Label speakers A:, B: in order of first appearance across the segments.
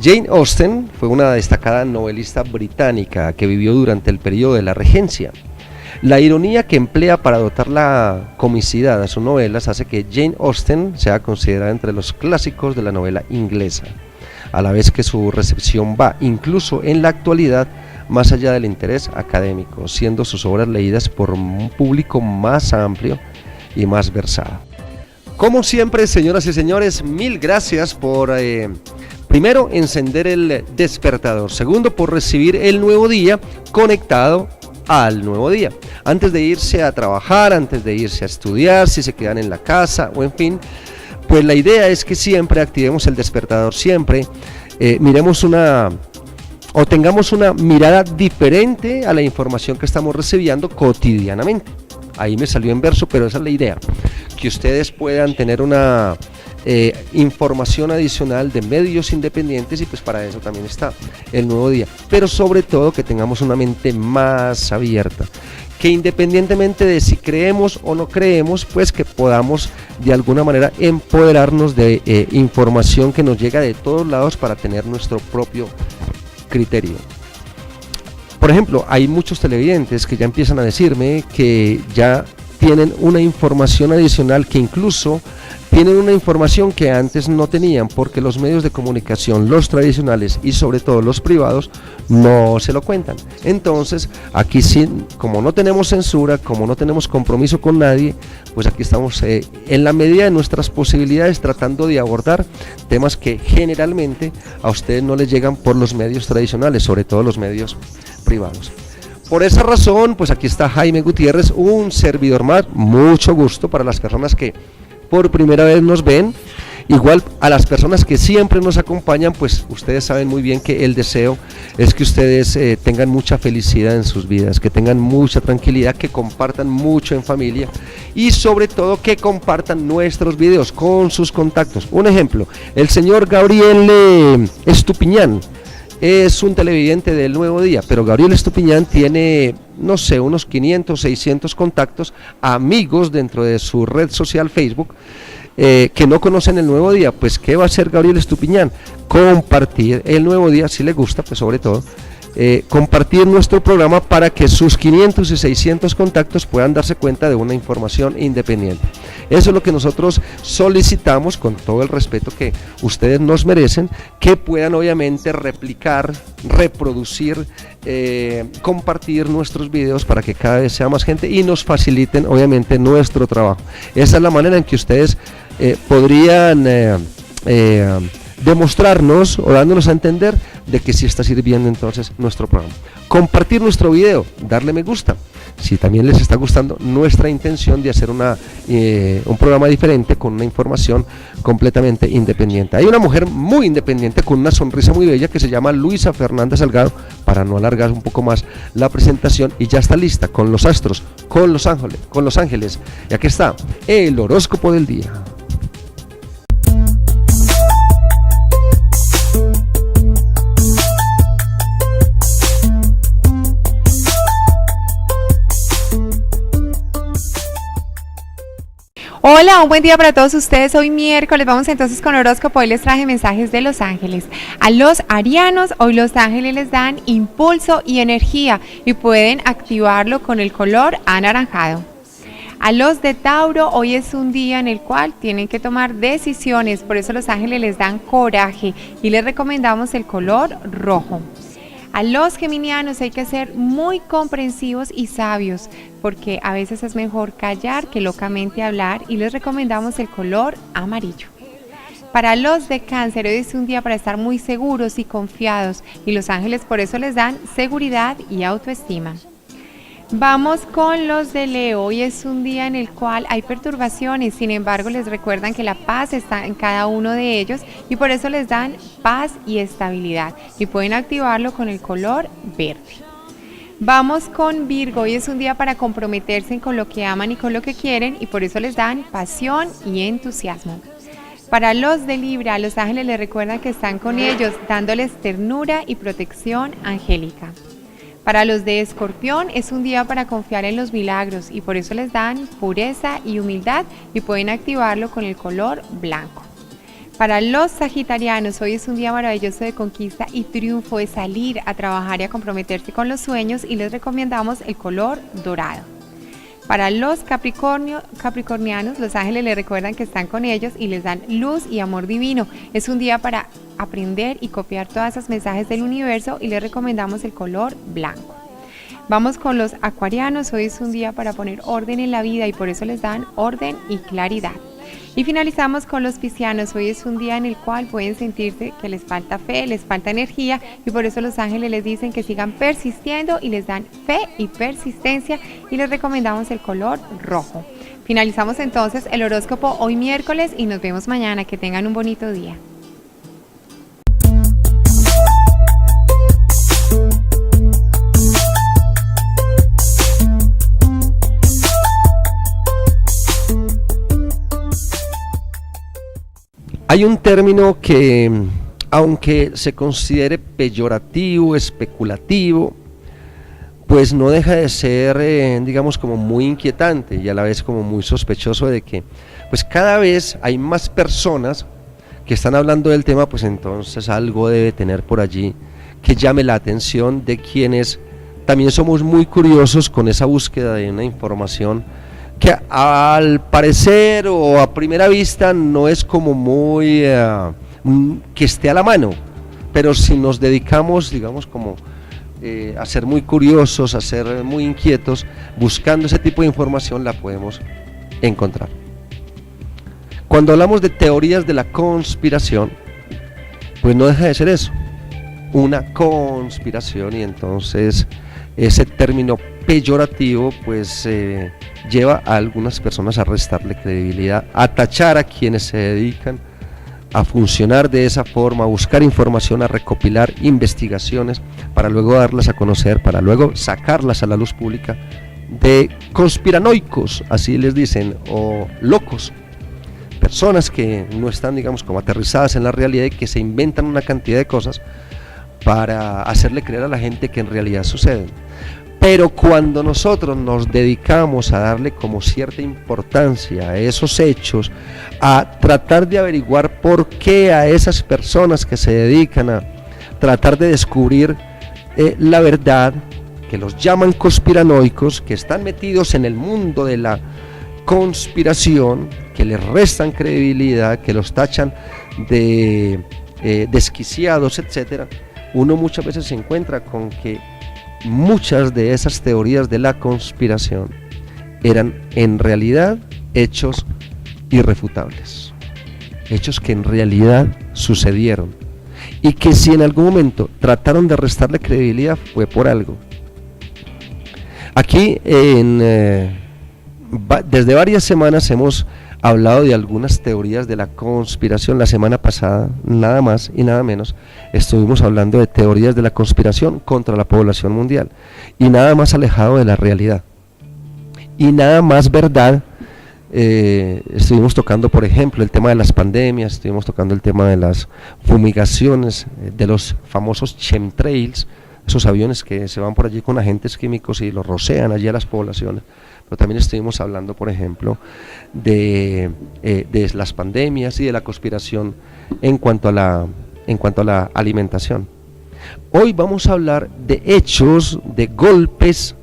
A: Jane Austen fue una destacada novelista británica que vivió durante el periodo de la Regencia. La ironía que emplea para dotar la comicidad a sus novelas hace que Jane Austen sea considerada entre los clásicos de la novela inglesa, a la vez que su recepción va, incluso en la actualidad, más allá del interés académico, siendo sus obras leídas por un público más amplio y más versado. Como siempre, señoras y señores, mil gracias por primero encender el despertador, segundo por recibir el nuevo día conectado al nuevo día, antes de irse a trabajar, antes de irse a estudiar, si se quedan en la casa o en fin, pues la idea es que siempre activemos el despertador, siempre miremos o tengamos una mirada diferente a la información que estamos recibiendo cotidianamente. Ahí me salió en verso, pero esa es la idea, que ustedes puedan tener una información adicional de medios independientes, y pues para eso también está el nuevo día, pero sobre todo que tengamos una mente más abierta, que independientemente de si creemos o no creemos, pues que podamos de alguna manera empoderarnos de información que nos llega de todos lados para tener nuestro propio criterio. Por ejemplo, hay muchos televidentes que ya empiezan a decirme que ya tienen una información adicional, que incluso tienen una información que antes no tenían, porque los medios de comunicación, los tradicionales y sobre todo los privados, no se lo cuentan. Entonces, aquí sí, como no tenemos censura, como no tenemos compromiso con nadie, pues aquí estamos en la medida de nuestras posibilidades tratando de abordar temas que generalmente a ustedes no les llegan por los medios tradicionales, sobre todo los medios privados. Por esa razón, pues aquí está Jaime Gutiérrez, un servidor más, mucho gusto para las personas que por primera vez nos ven, igual a las personas que siempre nos acompañan, pues ustedes saben muy bien que el deseo es que ustedes tengan mucha felicidad en sus vidas, que tengan mucha tranquilidad, que compartan mucho en familia y sobre todo que compartan nuestros videos con sus contactos. Un ejemplo, el señor Gabriel Estupiñán es un televidente del Nuevo Día, pero Gabriel Estupiñán tiene, no sé, unos 500, 600 contactos, amigos dentro de su red social Facebook, que no conocen el Nuevo Día. Pues ¿qué va a hacer Gabriel Estupiñán? Compartir el Nuevo Día, si le gusta, pues sobre todo, compartir nuestro programa para que sus 500 y 600 contactos puedan darse cuenta de una información independiente. Eso es lo que nosotros solicitamos, con todo el respeto que ustedes nos merecen, que puedan obviamente replicar, reproducir, compartir nuestros videos para que cada vez sea más gente y nos faciliten obviamente nuestro trabajo. Esa es la manera en que ustedes podrían demostrarnos o dándonos a entender de que sí está sirviendo entonces nuestro programa. Compartir nuestro video, darle me gusta, si también les está gustando nuestra intención de hacer un programa diferente con una información completamente independiente. Hay una mujer muy independiente con una sonrisa muy bella que se llama Luisa Fernanda Salgado, para no alargar un poco más la presentación, y ya está lista con los astros, con los ángeles, y aquí está el horóscopo del día.
B: Hola, un buen día para todos ustedes. Hoy miércoles vamos entonces con horóscopo. Hoy les traje mensajes de los ángeles. A los arianos, hoy los ángeles les dan impulso y energía y pueden activarlo con el color anaranjado. A los de Tauro, hoy es un día en el cual tienen que tomar decisiones, por eso los ángeles les dan coraje y les recomendamos el color rojo. A los geminianos hay que ser muy comprensivos y sabios, porque a veces es mejor callar que locamente hablar, y les recomendamos el color amarillo. Para los de Cáncer, hoy es un día para estar muy seguros y confiados, y los ángeles por eso les dan seguridad y autoestima. Vamos con los de Leo. Hoy es un día en el cual hay perturbaciones, sin embargo les recuerdan que la paz está en cada uno de ellos y por eso les dan paz y estabilidad y pueden activarlo con el color verde. Vamos con Virgo. Hoy es un día para comprometerse con lo que aman y con lo que quieren y por eso les dan pasión y entusiasmo. Para los de Libra, los ángeles les recuerdan que están con ellos, dándoles ternura y protección angélica. Para los de Escorpión, es un día para confiar en los milagros y por eso les dan pureza y humildad y pueden activarlo con el color blanco. Para los sagitarianos, hoy es un día maravilloso de conquista y triunfo, de salir a trabajar y a comprometerse con los sueños, y les recomendamos el color dorado. Para los capricornianos, los ángeles les recuerdan que están con ellos y les dan luz y amor divino. Es un día para aprender y copiar todos esos mensajes del universo, y les recomendamos el color blanco. Vamos con los acuarianos, hoy es un día para poner orden en la vida, y por eso les dan orden y claridad. Y finalizamos con los piscianos, hoy es un día en el cual pueden sentirse que les falta fe, les falta energía, y por eso los ángeles les dicen que sigan persistiendo y les dan fe y persistencia, y les recomendamos el color rojo. Finalizamos entonces el horóscopo hoy miércoles y nos vemos mañana. Que tengan un bonito día.
A: Hay un término que, aunque se considere peyorativo, especulativo, pues no deja de ser, digamos, como muy inquietante y a la vez como muy sospechoso de que, pues cada vez hay más personas que están hablando del tema, pues entonces algo debe tener por allí que llame la atención de quienes también somos muy curiosos con esa búsqueda de una información que al parecer o a primera vista no es como muy que esté a la mano, pero si nos dedicamos, digamos, como a ser muy curiosos, a ser muy inquietos, buscando ese tipo de información la podemos encontrar. Cuando hablamos de teorías de la conspiración, pues no deja de ser eso, una conspiración, y entonces ese término peyorativo pues lleva a algunas personas a restarle credibilidad, a tachar a quienes se dedican a funcionar de esa forma, a buscar información, a recopilar investigaciones para luego darlas a conocer, para luego sacarlas a la luz pública, de conspiranoicos, así les dicen, o locos, personas que no están, digamos, como aterrizadas en la realidad y que se inventan una cantidad de cosas para hacerle creer a la gente que en realidad suceden. Pero cuando nosotros nos dedicamos a darle como cierta importancia a esos hechos, a tratar de averiguar por qué a esas personas que se dedican a tratar de descubrir la verdad, que los llaman conspiranoicos, que están metidos en el mundo de la conspiración, que les restan credibilidad, que los tachan de desquiciados, etcétera, uno muchas veces se encuentra con que muchas de esas teorías de la conspiración eran en realidad hechos irrefutables, hechos que en realidad sucedieron y que si en algún momento trataron de restarle credibilidad fue por algo. Aquí desde varias semanas hemos hablado de algunas teorías de la conspiración. La semana pasada, nada más y nada menos, estuvimos hablando de teorías de la conspiración contra la población mundial, y nada más alejado de la realidad y nada más verdad. Estuvimos tocando, por ejemplo, el tema de las pandemias, estuvimos tocando el tema de las fumigaciones, de los famosos chemtrails, esos aviones que se van por allí con agentes químicos y los rocean allí a las poblaciones. Pero también estuvimos hablando, por ejemplo, de las pandemias y de la conspiración en cuanto a la alimentación. Hoy vamos a hablar de hechos, de golpes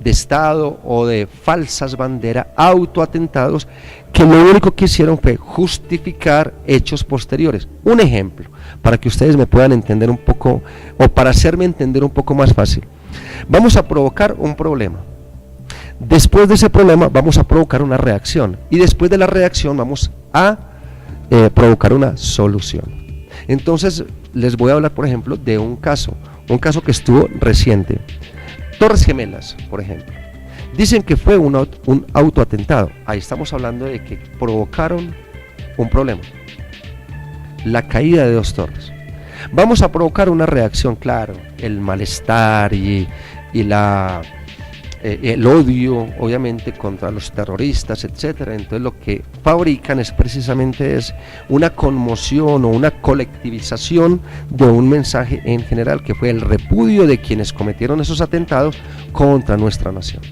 A: de Estado o de falsas banderas, autoatentados, que lo único que hicieron fue justificar hechos posteriores. Un ejemplo, para que ustedes me puedan entender un poco, o para hacerme entender un poco más fácil. Vamos a provocar un problema. Después de ese problema vamos a provocar una reacción, y después de la reacción vamos a provocar una solución. Entonces les voy a hablar, por ejemplo, de un caso que estuvo reciente. Torres Gemelas, por ejemplo, dicen que fue un autoatentado. Ahí estamos hablando de que provocaron un problema, la caída de 2 torres. Vamos a provocar una reacción, claro, el malestar y el odio, obviamente, contra los terroristas, etcétera. Entonces lo que fabrican es precisamente una conmoción o una colectivización de un mensaje en general, que fue el repudio de quienes cometieron esos atentados contra nuestra nación.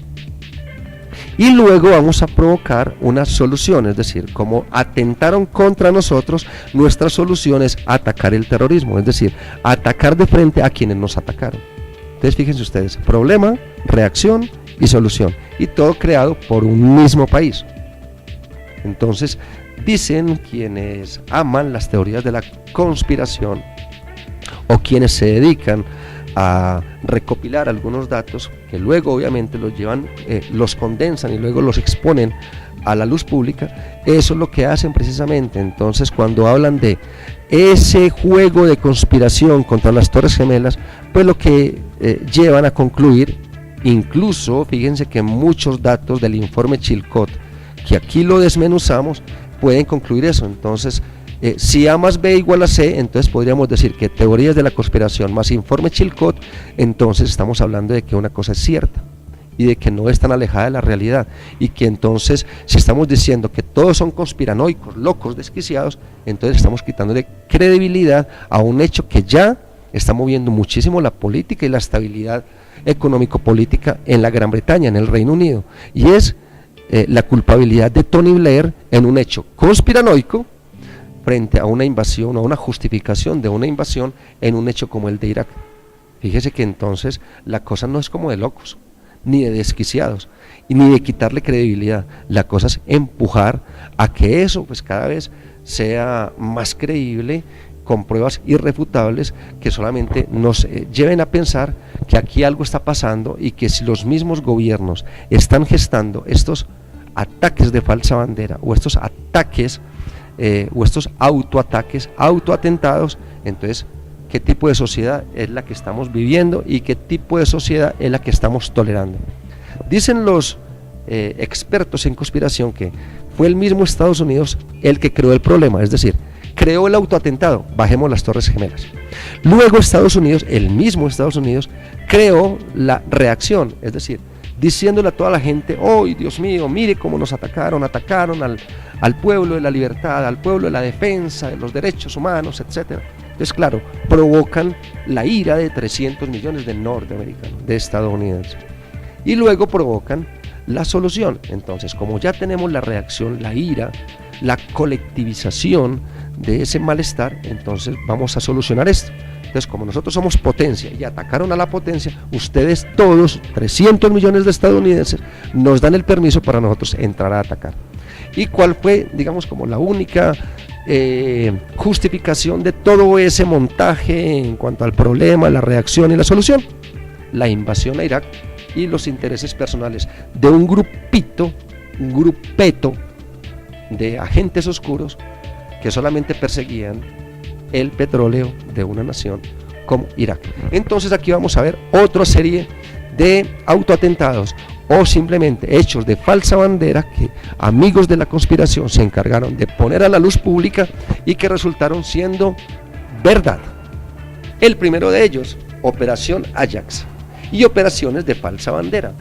A: y luego vamos a provocar una solución, es decir, como atentaron contra nosotros, nuestra solución es atacar el terrorismo, es decir, atacar de frente a quienes nos atacaron. Entonces fíjense ustedes, problema, reacción y solución, y todo creado por un mismo país. Entonces dicen quienes aman las teorías de la conspiración o quienes se dedican a recopilar algunos datos que luego obviamente los llevan, los condensan y luego los exponen a la luz pública, eso es lo que hacen precisamente. Entonces cuando hablan de ese juego de conspiración contra las Torres Gemelas, pues lo que llevan a concluir, incluso fíjense que muchos datos del informe Chilcot, que aquí lo desmenuzamos, pueden concluir eso. Entonces si A más B igual a C, entonces podríamos decir que teorías de la conspiración más informe Chilcot, entonces estamos hablando de que una cosa es cierta y de que no es tan alejada de la realidad, y que entonces si estamos diciendo que todos son conspiranoicos, locos, desquiciados, entonces estamos quitándole credibilidad a un hecho que ya está moviendo muchísimo la política y la estabilidad económico-política en la Gran Bretaña, en el Reino Unido, y es la culpabilidad de Tony Blair en un hecho conspiranoico frente a una invasión, a una justificación de una invasión en un hecho como el de Irak. Fíjese que entonces la cosa no es como de locos, ni de desquiciados, y ni de quitarle credibilidad. La cosa es empujar a que eso pues cada vez sea más creíble, con pruebas irrefutables que solamente nos lleven a pensar que aquí algo está pasando, y que si los mismos gobiernos están gestando estos ataques de falsa bandera o estos ataques o estos autoataques, autoatentados, entonces qué tipo de sociedad es la que estamos viviendo y qué tipo de sociedad es la que estamos tolerando. Dicen los expertos en conspiración que fue el mismo Estados Unidos el que creó el problema, es decir, creó el autoatentado, bajemos las Torres Gemelas. Luego Estados Unidos, el mismo Estados Unidos, creó la reacción, es decir, diciéndole a toda la gente, ¡oh, Dios mío, mire cómo nos atacaron al pueblo de la libertad, al pueblo de la defensa de los derechos humanos, etcétera! Entonces, claro, provocan la ira de 300 millones de norteamericanos, de estadounidenses, y luego provocan la solución. Entonces, como ya tenemos la reacción, la ira, la colectivización de ese malestar, entonces vamos a solucionar esto. Entonces, como nosotros somos potencia y atacaron a la potencia, ustedes todos, 300 millones de estadounidenses, nos dan el permiso para nosotros entrar a atacar. ¿Y cuál fue, digamos, como la única justificación de todo ese montaje en cuanto al problema, la reacción y la solución? La invasión a Irak y los intereses personales de un grupeto de agentes oscuros que solamente perseguían el petróleo de una nación como Irak. Entonces aquí vamos a ver otra serie de autoatentados o simplemente hechos de falsa bandera que amigos de la conspiración se encargaron de poner a la luz pública y que resultaron siendo verdad. El primero de ellos, Operación Ajax, y operaciones de falsa bandera.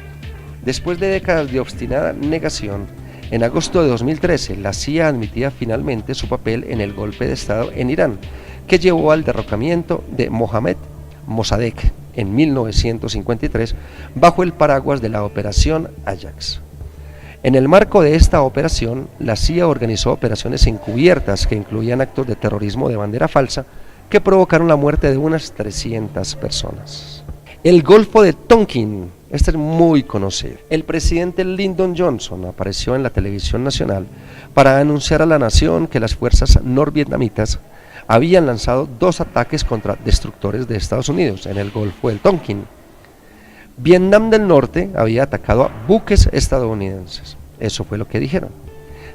A: Después de décadas de obstinada negación, en agosto de 2013 la CIA admitía finalmente su papel en el golpe de Estado en Irán, que llevó al derrocamiento de Mohammad Mossadegh en 1953 bajo el paraguas de la Operación Ajax. En el marco de esta operación, la CIA organizó operaciones encubiertas que incluían actos de terrorismo de bandera falsa que provocaron la muerte de unas 300 personas. El Golfo de Tonkin, este es muy conocido. El presidente Lyndon Johnson apareció en la televisión nacional para anunciar a la nación que las fuerzas norvietnamitas habían lanzado 2 ataques contra destructores de Estados Unidos en el Golfo del Tonkin. Vietnam del Norte había atacado a buques estadounidenses, eso fue lo que dijeron.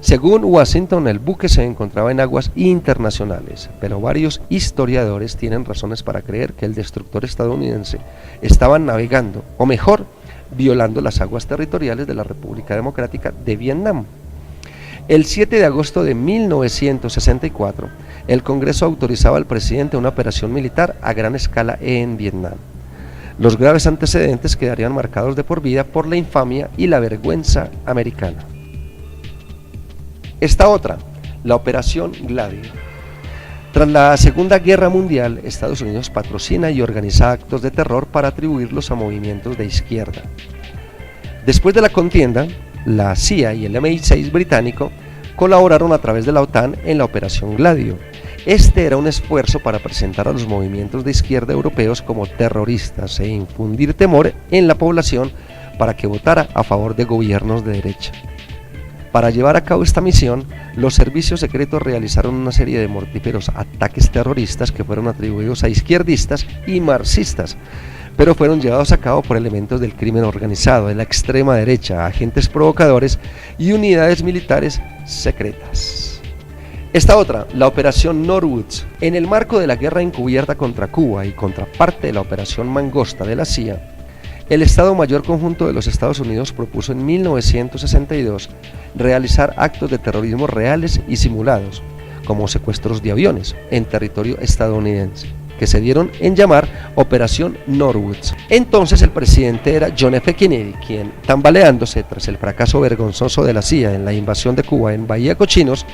A: Según Washington, el buque se encontraba en aguas internacionales, pero varios historiadores tienen razones para creer que el destructor estadounidense estaba navegando, o mejor, violando las aguas territoriales de la República Democrática de Vietnam. El 7 de agosto de 1964, el Congreso autorizaba al presidente una operación militar a gran escala en Vietnam. Los graves antecedentes quedarían marcados de por vida por la infamia y la vergüenza americana. Esta otra, la Operación Gladio. Tras la Segunda Guerra Mundial, Estados Unidos patrocina y organiza actos de terror para atribuirlos a movimientos de izquierda. Después de la contienda, la CIA y el MI6 británico colaboraron a través de la OTAN en la Operación Gladio. Este era un esfuerzo para presentar a los movimientos de izquierda europeos como terroristas e infundir temor en la población para que votara a favor de gobiernos de derecha. Para llevar a cabo esta misión, los servicios secretos realizaron una serie de mortíferos ataques terroristas que fueron atribuidos a izquierdistas y marxistas, pero fueron llevados a cabo por elementos del crimen organizado, de la extrema derecha, agentes provocadores y unidades militares secretas. Esta otra, la Operación Norwoods, en el marco de la guerra encubierta contra Cuba y contra parte de la Operación Mangosta de la CIA, el Estado Mayor Conjunto de los Estados Unidos propuso en 1962 realizar actos de terrorismo reales y simulados, como secuestros de aviones en territorio estadounidense, que se dieron en llamar Operación Norwoods. Entonces el presidente era John F. Kennedy, quien, tambaleándose tras el fracaso vergonzoso de la CIA en la invasión de Cuba en Bahía Cochinos,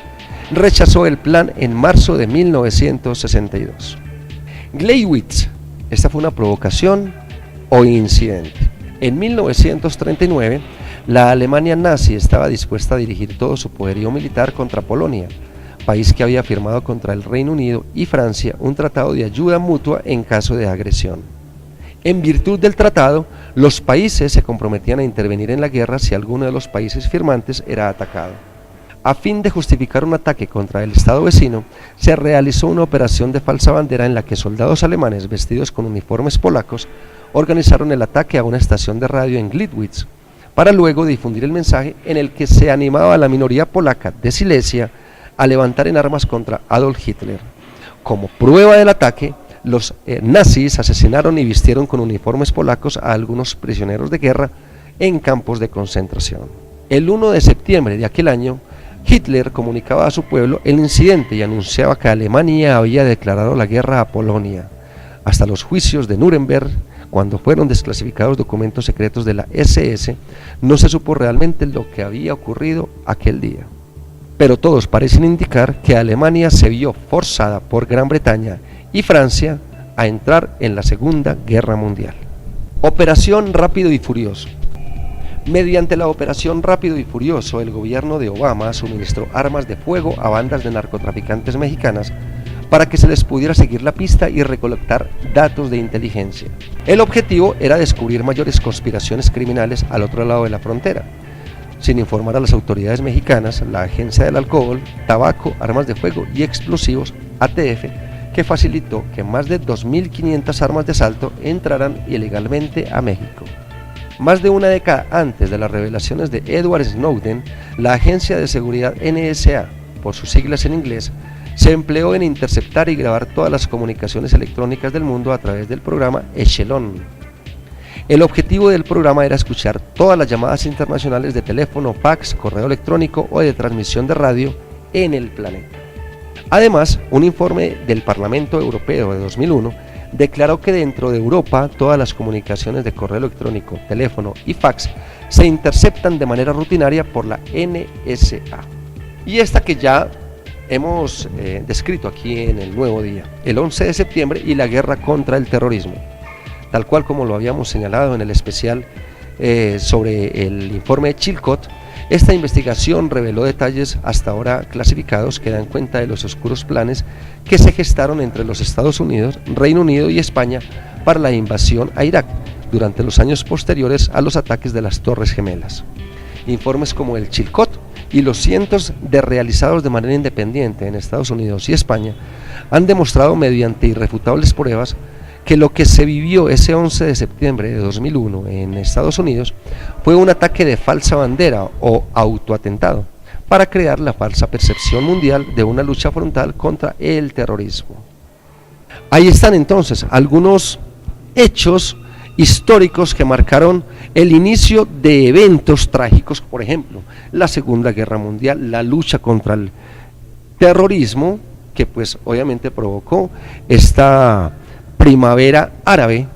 A: rechazó el plan en marzo de 1962. Gleiwitz, esta fue una provocación o incidente. En 1939, la Alemania nazi estaba dispuesta a dirigir todo su poderío militar contra Polonia, país que había firmado contra el Reino Unido y Francia un tratado de ayuda mutua en caso de agresión. En virtud del tratado, los países se comprometían a intervenir en la guerra si alguno de los países firmantes era atacado. A fin de justificar un ataque contra el Estado vecino, se realizó una operación de falsa bandera en la que soldados alemanes vestidos con uniformes polacos organizaron el ataque a una estación de radio en Gliwice, para luego difundir el mensaje en el que se animaba a la minoría polaca de Silesia a levantar en armas contra Adolf Hitler. Como prueba del ataque, los nazis asesinaron y vistieron con uniformes polacos a algunos prisioneros de guerra en campos de concentración. El 1 de septiembre de aquel año, Hitler comunicaba a su pueblo el incidente y anunciaba que Alemania había declarado la guerra a Polonia. Hasta los juicios de Nuremberg, cuando fueron desclasificados documentos secretos de la SS, no se supo realmente lo que había ocurrido aquel día. Pero todos parecen indicar que Alemania se vio forzada por Gran Bretaña y Francia a entrar en la Segunda Guerra Mundial. Operación Rápido y Furioso. Mediante la Operación Rápido y Furioso, el gobierno de Obama suministró armas de fuego a bandas de narcotraficantes mexicanas para que se les pudiera seguir la pista y recolectar datos de inteligencia. El objetivo era descubrir mayores conspiraciones criminales al otro lado de la frontera, sin informar a las autoridades mexicanas, la Agencia del Alcohol, Tabaco, Armas de Fuego y Explosivos, ATF, que facilitó que más de 2.500 armas de asalto entraran ilegalmente a México. Más de una década antes de las revelaciones de Edward Snowden, la agencia de seguridad NSA, por sus siglas en inglés, se empleó en interceptar y grabar todas las comunicaciones electrónicas del mundo a través del programa Echelon. El objetivo del programa era escuchar todas las llamadas internacionales de teléfono, fax, correo electrónico o de transmisión de radio en el planeta. Además, un informe del Parlamento Europeo de 2001 declaró que dentro de Europa todas las comunicaciones de correo electrónico, teléfono y fax se interceptan de manera rutinaria por la NSA. Y esta que ya hemos descrito aquí en el Nuevo Día, el 11 de septiembre y la guerra contra el terrorismo, tal cual como lo habíamos señalado en el especial sobre el informe de Chilcot. Esta investigación reveló detalles hasta ahora clasificados que dan cuenta de los oscuros planes que se gestaron entre los Estados Unidos, Reino Unido y España para la invasión a Irak durante los años posteriores a los ataques de las Torres Gemelas. Informes como el Chilcot y los cientos de realizados de manera independiente en Estados Unidos y España han demostrado mediante irrefutables pruebas que lo que se vivió ese 11 de septiembre de 2001 en Estados Unidos fue un ataque de falsa bandera o autoatentado para crear la falsa percepción mundial de una lucha frontal contra el terrorismo. Ahí están entonces algunos hechos históricos que marcaron el inicio de eventos trágicos, por ejemplo, la Segunda Guerra Mundial, la lucha contra el terrorismo, que pues obviamente provocó esta primavera árabe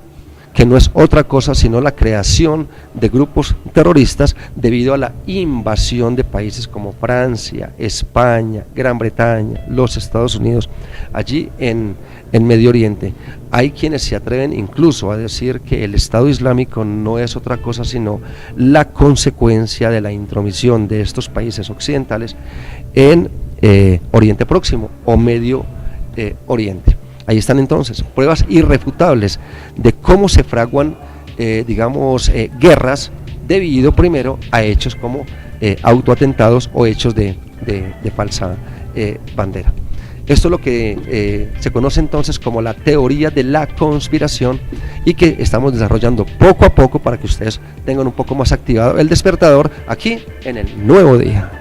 A: que no es otra cosa sino la creación de grupos terroristas debido a la invasión de países como Francia, España, Gran Bretaña, los Estados Unidos, allí en Medio Oriente. Hay quienes se atreven incluso a decir que el Estado Islámico no es otra cosa sino la consecuencia de la intromisión de estos países occidentales en Oriente Próximo o Medio Oriente. Ahí están entonces pruebas irrefutables de cómo se fraguan, guerras debido primero a hechos como autoatentados o hechos de falsa bandera. Esto es lo que se conoce entonces como la teoría de la conspiración y que estamos desarrollando poco a poco para que ustedes tengan un poco más activado el despertador aquí en el nuevo día.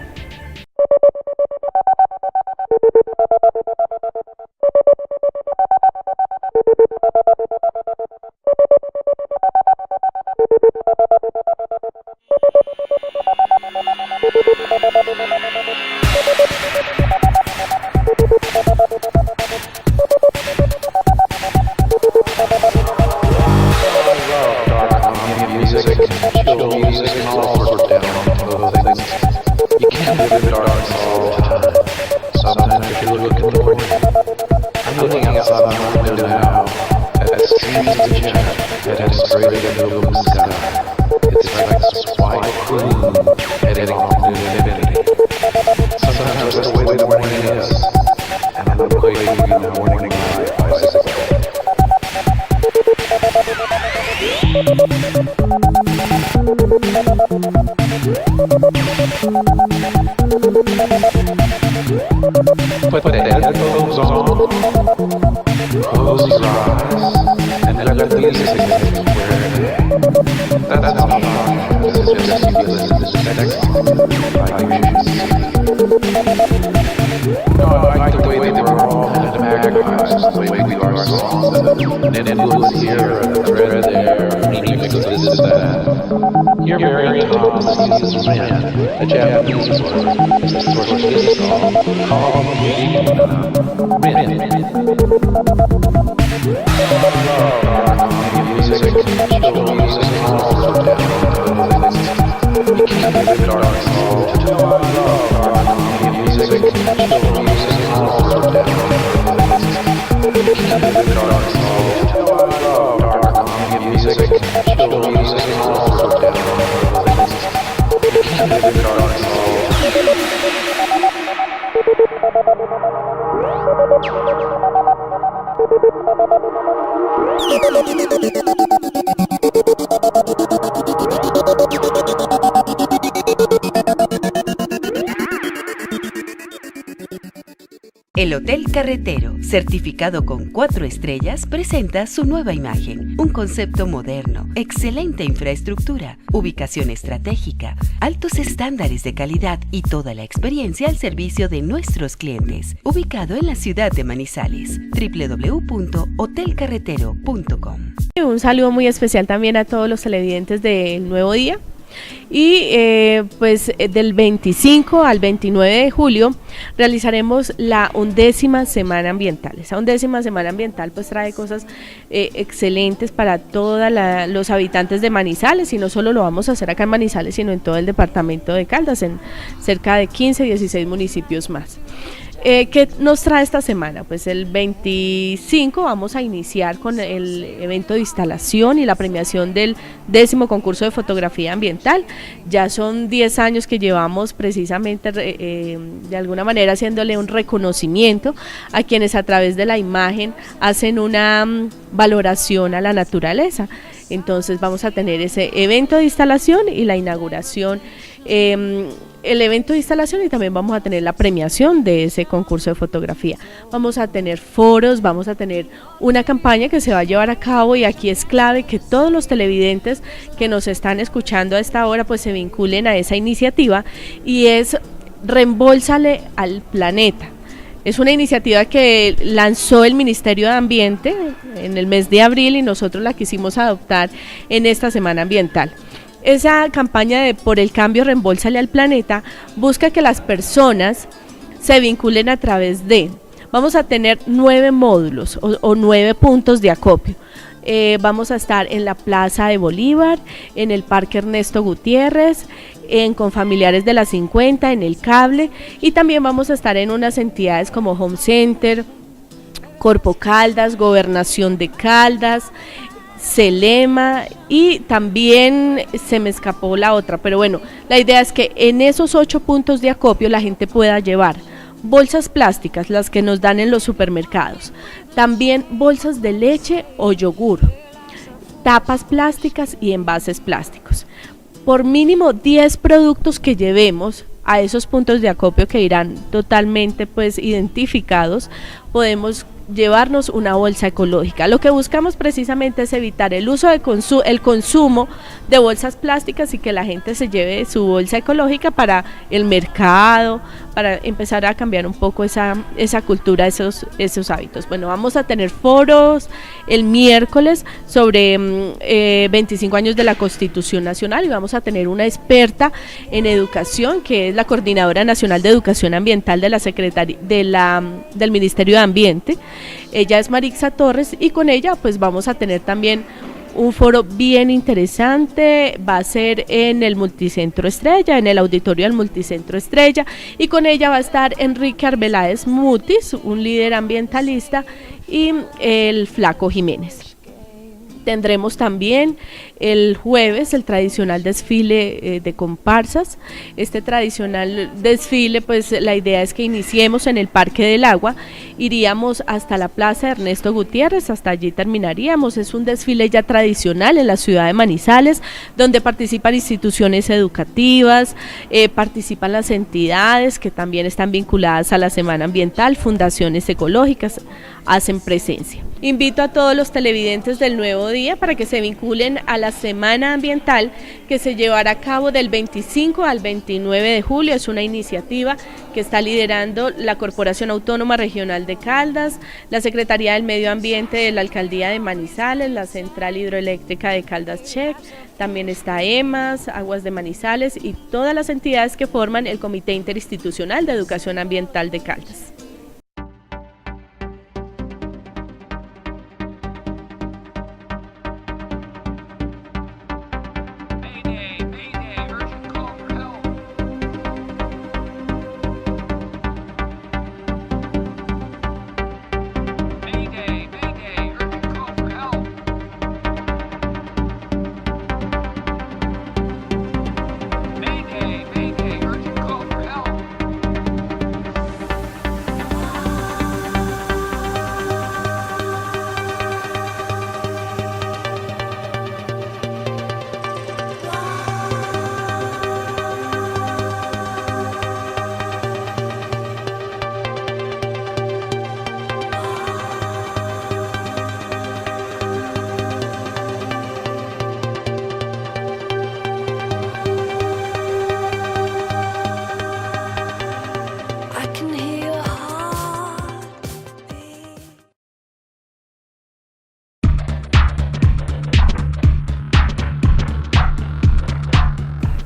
C: Put the headphones on, close your eyes, and let the music where that's not fun. This is just you listen to the next song, like you should see. No, I like the way they were all magnified, the way we are songs, and influence here, and thread there, remix of this and that. Here, Mary Thomas uses Ren, a Japanese word, as the source of this song, called Ren. Music, chill music, all down. We can't live in darkness all the time. Music, chill music, all down. We can't live in darkness all the time. Music, chill music, all down. We can't live in darkness all the time.
D: El Hotel Carretero, certificado con 4 estrellas, presenta su nueva imagen, un concepto moderno, excelente infraestructura, ubicación estratégica, altos estándares de calidad y toda la experiencia al servicio de nuestros clientes. Ubicado en la ciudad de Manizales, www.hotelcarretero.com.
E: Un saludo muy especial también a todos los televidentes del Nuevo Día. Y del 25 al 29 de julio realizaremos la 11ª Semana Ambiental. Esa 11ª Semana Ambiental pues trae cosas excelentes para todos los habitantes de Manizales, y no solo lo vamos a hacer acá en Manizales, sino en todo el departamento de Caldas, en cerca de 15, 16 municipios más. ¿Qué nos trae esta semana? Pues el 25 vamos a iniciar con el evento de instalación y la premiación del 10º concurso de fotografía ambiental. Ya son 10 años que llevamos precisamente de alguna manera haciéndole un reconocimiento a quienes a través de la imagen hacen una valoración a la naturaleza. Entonces vamos a tener ese evento de instalación y la inauguración, el evento de instalación, y también vamos a tener la premiación de ese concurso de fotografía. Vamos a tener foros, vamos a tener una campaña que se va a llevar a cabo, y aquí es clave que todos los televidentes que nos están escuchando a esta hora pues se vinculen a esa iniciativa, y es Reembolsale al Planeta. Es una iniciativa que lanzó el Ministerio de Ambiente en el mes de abril y nosotros la quisimos adoptar en esta Semana Ambiental. Esa campaña de Por el Cambio, Reembolsale al Planeta busca que las personas se vinculen a través de, vamos a tener 9 módulos o 9 puntos de acopio. Vamos a estar en la Plaza de Bolívar, en el Parque Ernesto Gutiérrez, en Confamiliares de la 50, en el Cable, y también vamos a estar en unas entidades como Home Center, Corpo Caldas, Gobernación de Caldas, Celema, y también se me escapó la otra, pero bueno, la idea es que en esos 8 puntos de acopio la gente pueda llevar bolsas plásticas, las que nos dan en los supermercados, también bolsas de leche o yogur, tapas plásticas y envases plásticos. Por mínimo 10 productos que llevemos a esos puntos de acopio, que irán totalmente pues identificados, podemos llevarnos una bolsa ecológica. Lo que buscamos precisamente es evitar el uso de el consumo de bolsas plásticas y que la gente se lleve su bolsa ecológica para el mercado, para empezar a cambiar un poco esa cultura, esos hábitos. Bueno, vamos a tener foros el miércoles sobre 25 años de la Constitución Nacional, y vamos a tener una experta en educación, que es la Coordinadora Nacional de Educación Ambiental de la Secretaría del Ministerio de Ambiente. Ella es Marixa Torres, y con ella pues vamos a tener también un foro bien interesante. Va a ser en el Multicentro Estrella, en el auditorio del Multicentro Estrella, y con ella va a estar Enrique Arbeláez Mutis, un líder ambientalista, y el Flaco Jiménez. Tendremos también el jueves el tradicional desfile de comparsas. Este tradicional desfile, pues la idea es que iniciemos en el Parque del Agua, iríamos hasta la Plaza Ernesto Gutiérrez, hasta allí terminaríamos. Es un desfile ya tradicional en la ciudad de Manizales, donde participan instituciones educativas, participan las entidades que también están vinculadas a la Semana Ambiental, fundaciones ecológicas hacen presencia. Invito a todos los televidentes del Nuevo Día para que se vinculen a la Semana Ambiental, que se llevará a cabo del 25 al 29 de julio. Es una iniciativa que está liderando la Corporación Autónoma Regional de Caldas, la Secretaría del Medio Ambiente de la Alcaldía de Manizales, la Central Hidroeléctrica de Caldas Check, también está EMAS, Aguas de Manizales y todas las entidades que forman el Comité Interinstitucional de Educación Ambiental de Caldas.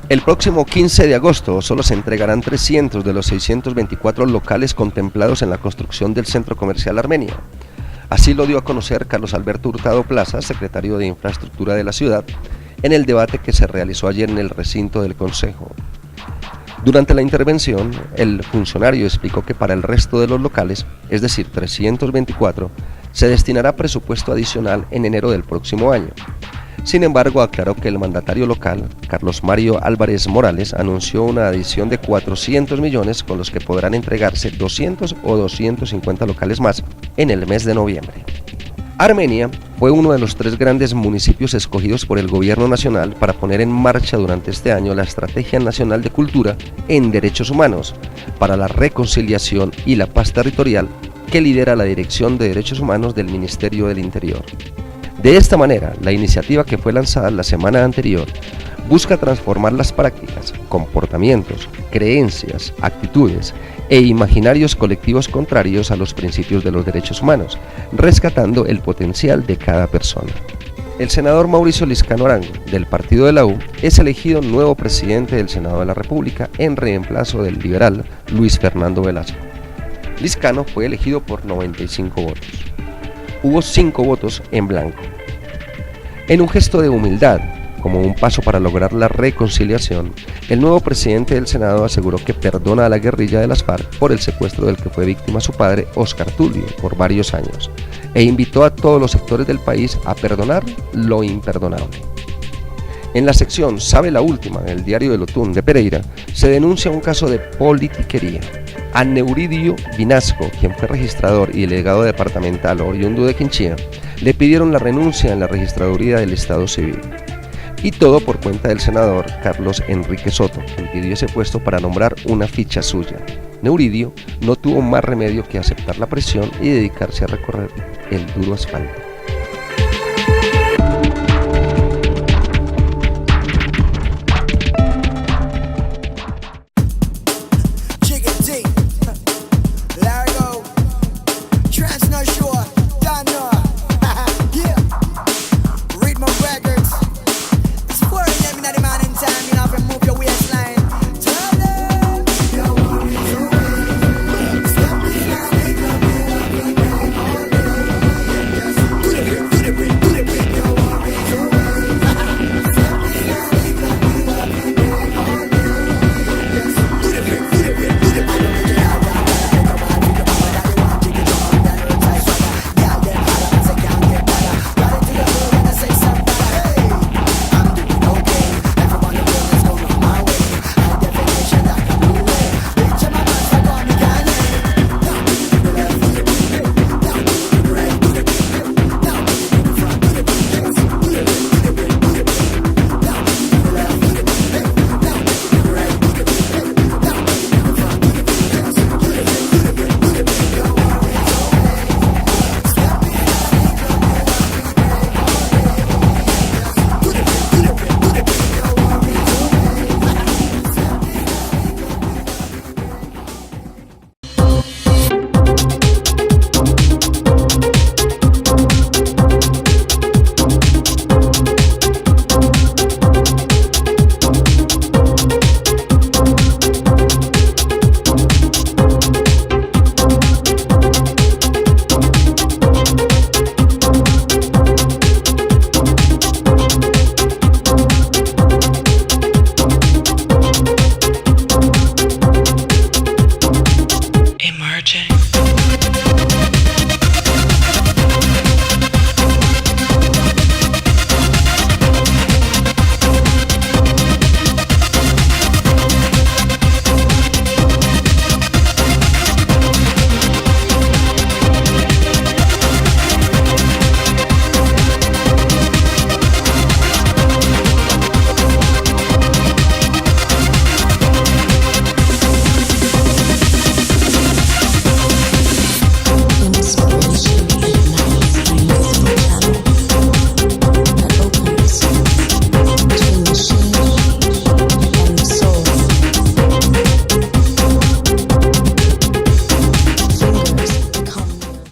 A: El próximo 15 de agosto solo se entregarán 300 de los 624 locales contemplados en la construcción del Centro Comercial Armenia. Así lo dio a conocer Carlos Alberto Hurtado Plaza, secretario de Infraestructura de la ciudad, en el debate que se realizó ayer en el recinto del Consejo. Durante la intervención, el funcionario explicó que para el resto de los locales, es decir, 324, se destinará presupuesto adicional en enero del próximo año. Sin embargo, aclaró que el mandatario local, Carlos Mario Álvarez Morales, anunció una adición de 400 millones con los que podrán entregarse 200 o 250 locales más en el mes de noviembre. Armenia fue uno de los 3 grandes municipios escogidos por el Gobierno Nacional para poner en marcha durante este año la Estrategia Nacional de Cultura en Derechos Humanos para la Reconciliación y la Paz Territorial, que lidera la Dirección de Derechos Humanos del Ministerio del Interior. De esta manera, la iniciativa que fue lanzada la semana anterior busca transformar las prácticas, comportamientos, creencias, actitudes e imaginarios colectivos contrarios a los principios de los derechos humanos, rescatando el potencial de cada persona. El senador Mauricio Liscano Arango, del partido de la U, es elegido nuevo presidente del Senado de la República en reemplazo del liberal Luis Fernando Velasco. Liscano fue elegido por 95 votos. Hubo 5 votos en blanco. En un gesto de humildad, como un paso para lograr la reconciliación, el nuevo presidente del Senado aseguró que perdona a la guerrilla de las FARC por el secuestro del que fue víctima su padre, Óscar Tulio, por varios años, e invitó a todos los sectores del país a perdonar lo imperdonable. En la sección Sabe la Última, en el diario del Otún de Pereira, se denuncia un caso de politiquería. A Neuridio Vinasco, quien fue registrador y delegado departamental oriundo de Quinchía, le pidieron la renuncia en la registraduría del Estado Civil. Y todo por cuenta del senador Carlos Enrique Soto, quien pidió ese puesto para nombrar una ficha suya. Neuridio no tuvo más remedio que aceptar la presión y dedicarse a recorrer el duro asfalto.